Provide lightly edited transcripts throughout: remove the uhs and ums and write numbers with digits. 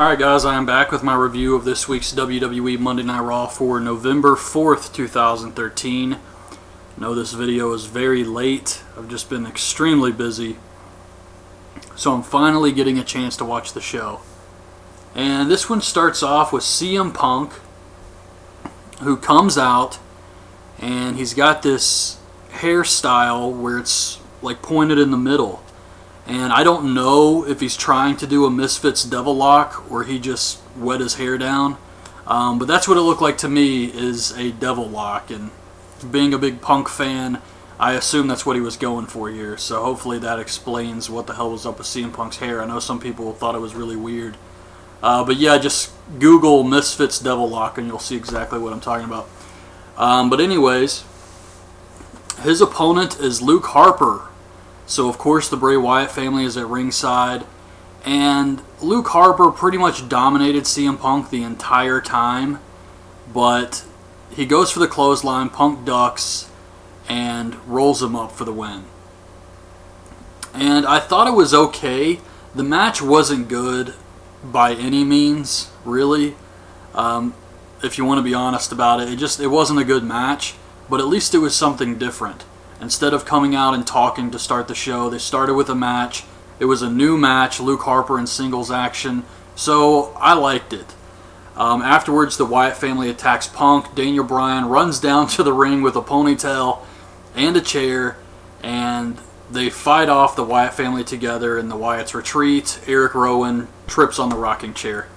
Alright guys, I am back with my review of this week's WWE Monday Night Raw for November 4th, 2013. I know this video is very late. I've just been extremely busy. So I'm finally getting a chance to watch the show. And this one starts off with CM Punk, who comes out and he's got this hairstyle where it's like pointed in the middle. And I don't know if he's trying to do a Misfits Devil Lock or he just wet his hair down. But that's what it looked like to me, is a Devil Lock. And being a big Punk fan, I assume that's what he was going for here. So hopefully that explains what the hell was up with CM Punk's hair. I know some people thought it was really weird. But yeah, just Google Misfits Devil Lock and you'll see exactly what I'm talking about. But anyways, his opponent is Luke Harper. So of course the Bray Wyatt family is at ringside, and Luke Harper pretty much dominated CM Punk the entire time, but he goes for the clothesline, Punk ducks, and rolls him up for the win. And I thought it was okay. The match wasn't good by any means, really. If you want to be honest about it, it wasn't a good match, but at least it was something different. Instead of coming out and talking to start the show, they started with a match. It was a new match, Luke Harper in singles action, so I liked it. Afterwards, the Wyatt family attacks Punk. Daniel Bryan runs down to the ring with a ponytail and a chair, and they fight off the Wyatt family together in the Wyatt's retreat. Eric Rowan trips on the rocking chair.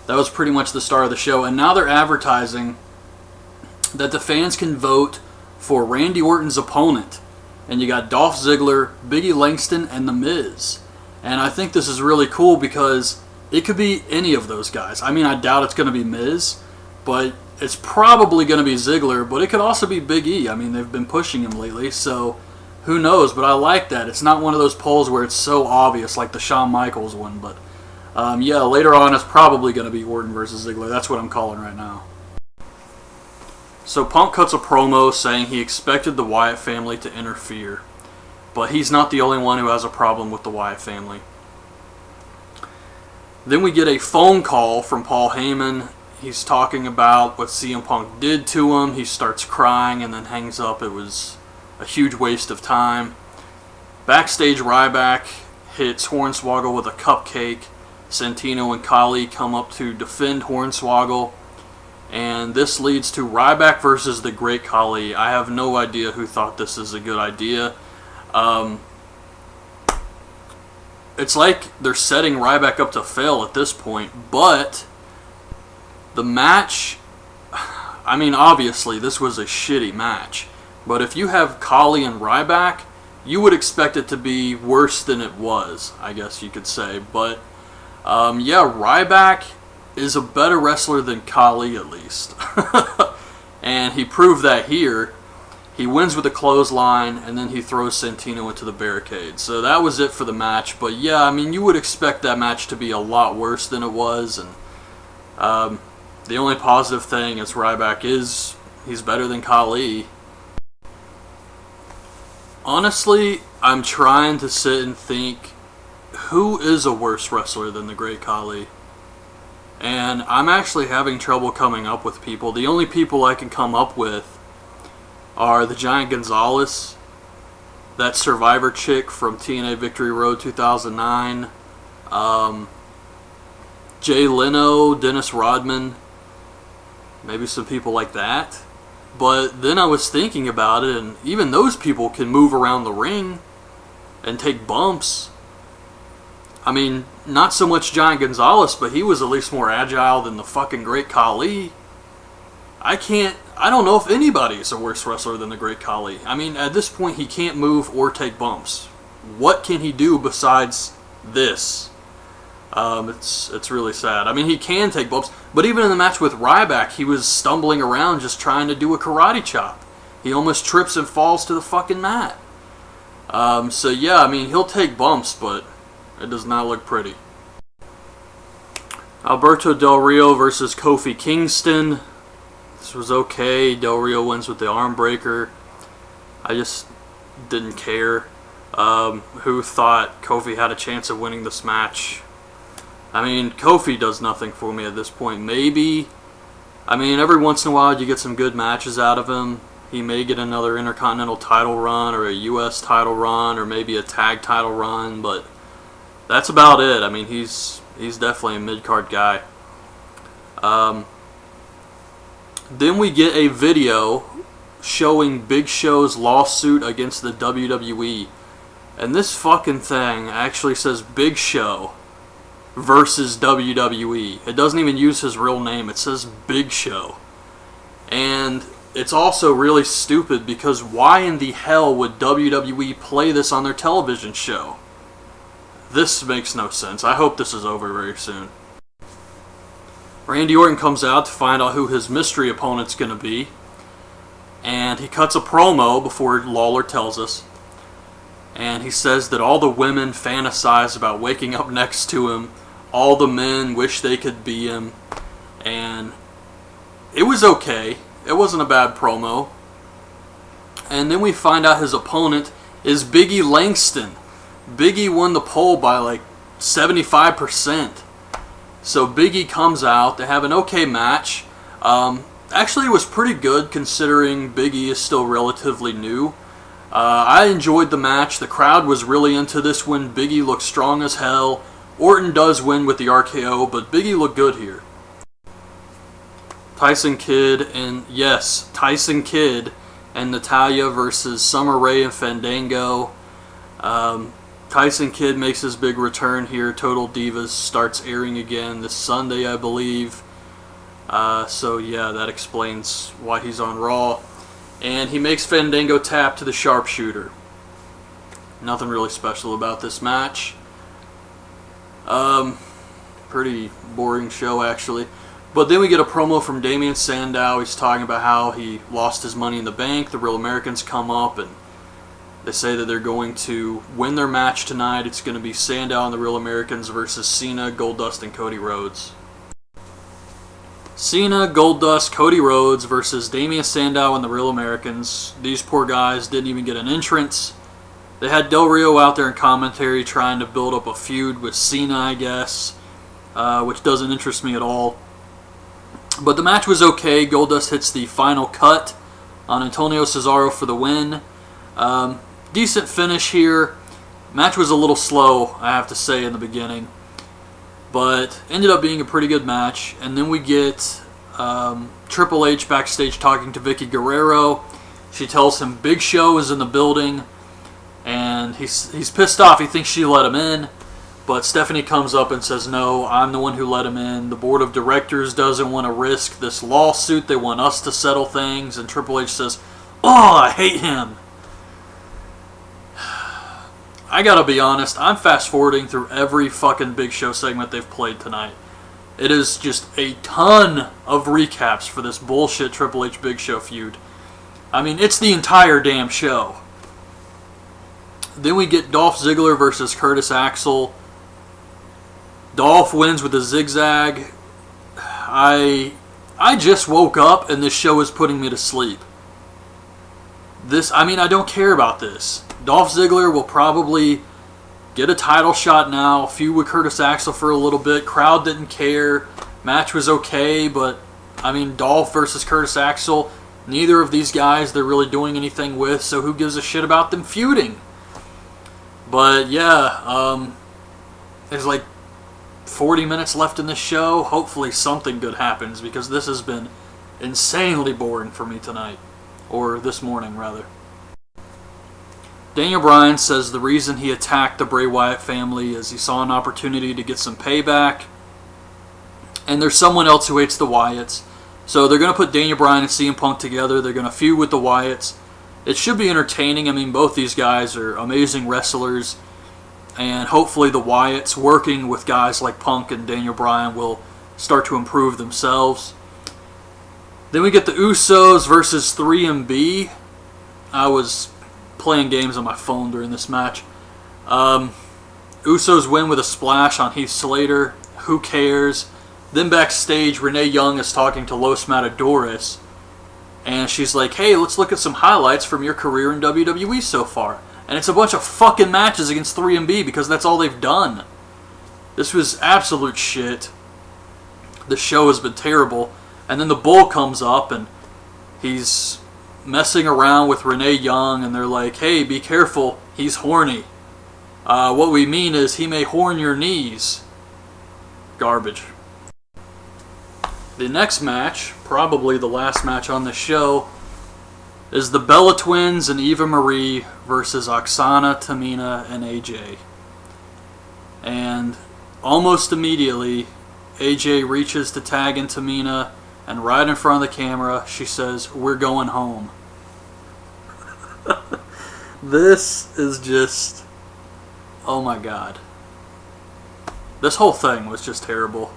That was pretty much the start of the show, and now they're advertising that the fans can vote for Randy Orton's opponent. And you got Dolph Ziggler, Biggie Langston, and The Miz. And I think this is really cool because it could be any of those guys. I mean, I doubt it's going to be Miz, but it's probably going to be Ziggler, but it could also be Big E. I mean, they've been pushing him lately, so who knows? But I like that. It's not one of those polls where it's so obvious like the Shawn Michaels one, but yeah, later on it's probably going to be Orton versus Ziggler. That's what I'm calling right now. So Punk cuts a promo saying he expected the Wyatt family to interfere, but he's not the only one who has a problem with the Wyatt family. Then we get a phone call from Paul Heyman. He's talking about what CM Punk did to him. He starts crying and then hangs up. It was a huge waste of time. Backstage, Ryback hits Hornswoggle with a cupcake. Santino and Khali come up to defend Hornswoggle. And this leads to Ryback versus the Great Khali. I have no idea who thought this is a good idea. It's like they're setting Ryback up to fail at this point. But the match, I mean, obviously this was a shitty match. But if you have Khali and Ryback, you would expect it to be worse than it was, I guess you could say. But yeah, Ryback is a better wrestler than Khali, at least. And he proved that here. He wins with a clothesline, and then he throws Santino into the barricade. So that was it for the match. But yeah, I mean, you would expect that match to be a lot worse than it was. And the only positive thing is Ryback he's better than Khali. Honestly, I'm trying to sit and think, who is a worse wrestler than the Great Khali? And I'm actually having trouble coming up with people. The only people I can come up with are the Giant Gonzalez, that Survivor chick from TNA Victory Road 2009, Jay Leno, Dennis Rodman, maybe some people like that. But then I was thinking about it, and even those people can move around the ring and take bumps. I mean, not so much Giant Gonzalez, but he was at least more agile than the fucking Great Khali. I don't know if anybody is a worse wrestler than the Great Khali. I mean, at this point, he can't move or take bumps. What can he do besides this? It's really sad. I mean, he can take bumps, but even in the match with Ryback, he was stumbling around just trying to do a karate chop. He almost trips and falls to the fucking mat. So yeah, I mean, he'll take bumps, but it does not look pretty. Alberto Del Rio versus Kofi Kingston. This was okay. Del Rio wins with the arm breaker. I just didn't care. Who thought Kofi had a chance of winning this match? I mean, Kofi does nothing for me at this point. Maybe, I mean, every once in a while you get some good matches out of him. He may get another Intercontinental title run or a U.S. title run or maybe a tag title run, but that's about it. I mean, he's definitely a mid-card guy. Then we get a video showing Big Show's lawsuit against the WWE. And this fucking thing actually says Big Show versus WWE. It doesn't even use his real name. It says Big Show. And it's also really stupid because why in the hell would WWE play this on their television show? This makes no sense. I hope this is over very soon. Randy Orton comes out to find out who his mystery opponent's going to be. And he cuts a promo before Lawler tells us. And he says that all the women fantasize about waking up next to him. All the men wish they could be him. And it was okay. It wasn't a bad promo. And then we find out his opponent is Biggie Langston. Biggie won the poll by like 75%. So Biggie comes out. They have an okay match. Actually, it was pretty good considering Biggie is still relatively new. I enjoyed the match. The crowd was really into this one. Biggie looked strong as hell. Orton does win with the RKO, but Biggie looked good here. Tyson Kidd and Natalya versus Summer Rae and Fandango. Tyson Kidd makes his big return here. Total Divas starts airing again this Sunday, I believe. So yeah, that explains why he's on Raw. And he makes Fandango tap to the sharpshooter. Nothing really special about this match. Pretty boring show actually. But then we get a promo from Damien Sandow. He's talking about how he lost his money in the bank. The Real Americans come up and they say that they're going to win their match tonight. It's going to be Sandow and the Real Americans versus Cena, Goldust, and Cody Rhodes. Cena, Goldust, Cody Rhodes versus Damien Sandow and the Real Americans. These poor guys didn't even get an entrance. They had Del Rio out there in commentary trying to build up a feud with Cena, I guess, which doesn't interest me at all. But the match was okay. Goldust hits the final cut on Antonio Cesaro for the win. Decent finish here. Match was a little slow, I have to say, in the beginning. But ended up being a pretty good match. And then we get Triple H backstage talking to Vicky Guerrero. She tells him Big Show is in the building. And he's pissed off. He thinks she let him in. But Stephanie comes up and says, no, I'm the one who let him in. The board of directors doesn't want to risk this lawsuit. They want us to settle things. And Triple H says, oh, I hate him. I gotta be honest, I'm fast forwarding through every fucking Big Show segment they've played tonight. It is just a ton of recaps for this bullshit Triple H Big Show feud. I mean, it's the entire damn show. Then we get Dolph Ziggler versus Curtis Axel. Dolph wins with a zigzag. I just woke up and this show is putting me to sleep. I don't care about this. Dolph Ziggler will probably get a title shot now, feud with Curtis Axel for a little bit. Crowd didn't care. Match was okay, but Dolph versus Curtis Axel, neither of these guys they're really doing anything with, so who gives a shit about them feuding? But yeah, there's like 40 minutes left in this show. Hopefully something good happens because this has been insanely boring for me tonight. Or this morning, rather. Daniel Bryan says the reason he attacked the Bray Wyatt family is he saw an opportunity to get some payback. And there's someone else who hates the Wyatts. So they're going to put Daniel Bryan and CM Punk together. They're going to feud with the Wyatts. It should be entertaining. Both these guys are amazing wrestlers. And hopefully the Wyatts, working with guys like Punk and Daniel Bryan, will start to improve themselves. Then we get the Usos versus 3MB. I was playing games on my phone during this match. Usos win with a splash on Heath Slater. Who cares? Then backstage, Renee Young is talking to Los Matadores. And she's like, hey, let's look at some highlights from your career in WWE so far. And it's a bunch of fucking matches against 3MB because that's all they've done. This was absolute shit. The show has been terrible. And then the Bull comes up and he's messing around with Renee Young, and they're like, hey, be careful, he's horny. What we mean is he may horn your knees. Garbage. The next match, probably the last match on the show, is the Bella Twins and Eva Marie versus Oksana, Tamina, and AJ. And almost immediately, AJ reaches to tag in Tamina, and right in front of the camera, she says, we're going home. This is just... oh my god. This whole thing was just terrible.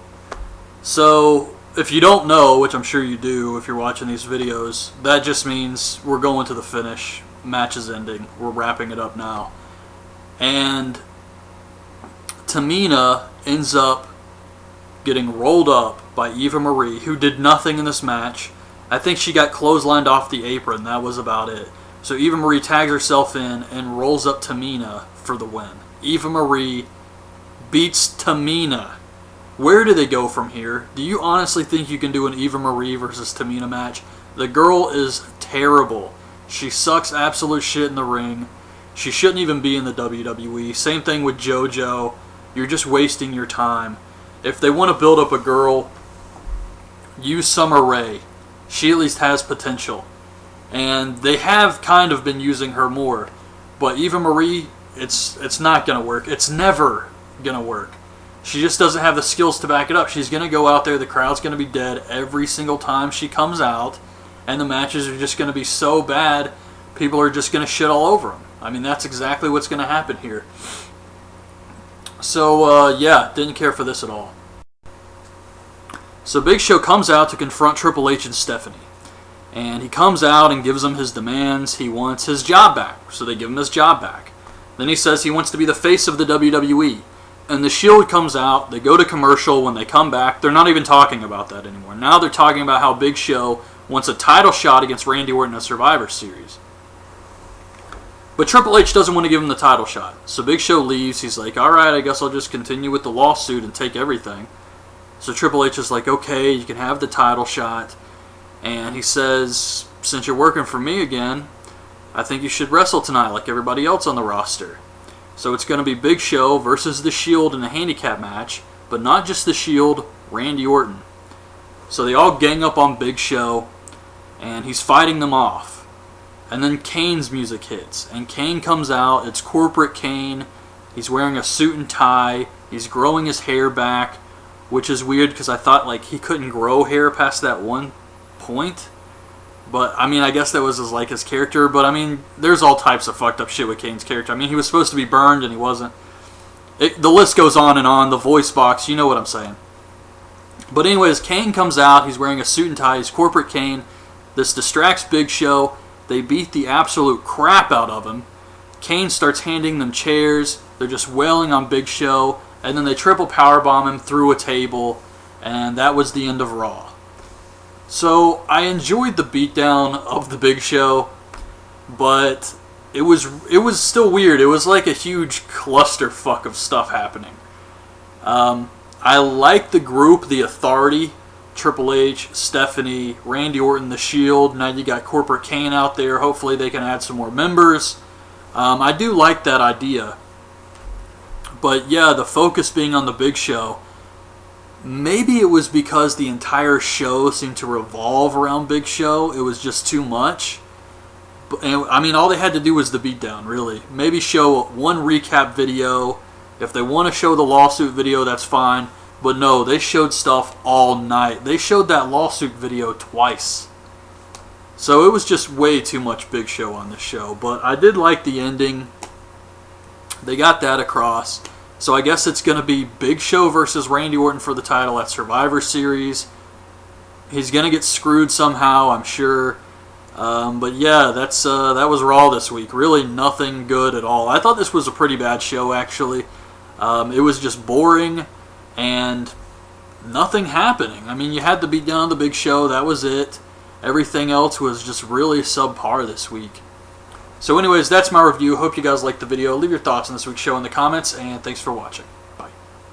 So, if you don't know, which I'm sure you do if you're watching these videos, that just means we're going to the finish. Match is ending. We're wrapping it up now. And Tamina ends up getting rolled up by Eva Marie, who did nothing in this match. I think she got clotheslined off the apron. That was about it. So Eva Marie tags herself in and rolls up Tamina for the win. Eva Marie beats Tamina. Where do they go from here? Do you honestly think you can do an Eva Marie versus Tamina match? The girl is terrible. She sucks absolute shit in the ring. She shouldn't even be in the WWE. Same thing with JoJo. You're just wasting your time. If they want to build up a girl, use Summer Rae. She at least has potential. And they have kind of been using her more. But Eva Marie, it's not going to work. It's never going to work. She just doesn't have the skills to back it up. She's going to go out there, the crowd's going to be dead every single time she comes out, and the matches are just going to be so bad, people are just going to shit all over them. I mean, that's exactly what's going to happen here. So, yeah, didn't care for this at all. So Big Show comes out to confront Triple H and Stephanie. And he comes out and gives them his demands. He wants his job back, so they give him his job back. Then he says he wants to be the face of the WWE. And the Shield comes out, they go to commercial. When they come back, they're not even talking about that anymore. Now they're talking about how Big Show wants a title shot against Randy Orton in a Survivor Series. But Triple H doesn't want to give him the title shot. So Big Show leaves. He's like, alright, I guess I'll just continue with the lawsuit and take everything. So Triple H is like, okay, you can have the title shot. And he says, since you're working for me again, I think you should wrestle tonight like everybody else on the roster. So it's going to be Big Show versus the Shield in a handicap match, but not just the Shield, Randy Orton. So they all gang up on Big Show, and he's fighting them off. And then Kane's music hits, and Kane comes out. It's corporate Kane. He's wearing a suit and tie. He's growing his hair back, which is weird because I thought like he couldn't grow hair past that one point. But, I mean, I guess that was his character. But, I mean, there's all types of fucked up shit with Kane's character. I mean, he was supposed to be burned and he wasn't. The list goes on and on. The voice box, you know what I'm saying. But anyways, Kane comes out. He's wearing a suit and tie. He's corporate Kane. This distracts Big Show. They beat the absolute crap out of him. Kane starts handing them chairs. They're just wailing on Big Show. And then they triple powerbomb him through a table. And that was the end of Raw. So, I enjoyed the beatdown of the Big Show, but it was still weird. It was like a huge clusterfuck of stuff happening. I like the group, the Authority, Triple H, Stephanie, Randy Orton, the Shield. Now you got Corporate Kane out there. Hopefully they can add some more members. I do like that idea. But yeah, the focus being on the Big Show. Maybe it was because the entire show seemed to revolve around Big Show. It was just too much. I mean, all they had to do was the beatdown, really. Maybe show one recap video. If they want to show the lawsuit video, that's fine. But no, they showed stuff all night. They showed that lawsuit video twice. So it was just way too much Big Show on this show. But I did like the ending. They got that across. So I guess it's going to be Big Show versus Randy Orton for the title at Survivor Series. He's going to get screwed somehow, I'm sure. But yeah, that was Raw this week. Really nothing good at all. I thought this was a pretty bad show, actually. It was just boring and nothing happening. I mean, you had to beat down the Big Show. That was it. Everything else was just really subpar this week. So anyways, that's my review. Hope you guys liked the video. Leave your thoughts on this week's show in the comments, and thanks for watching.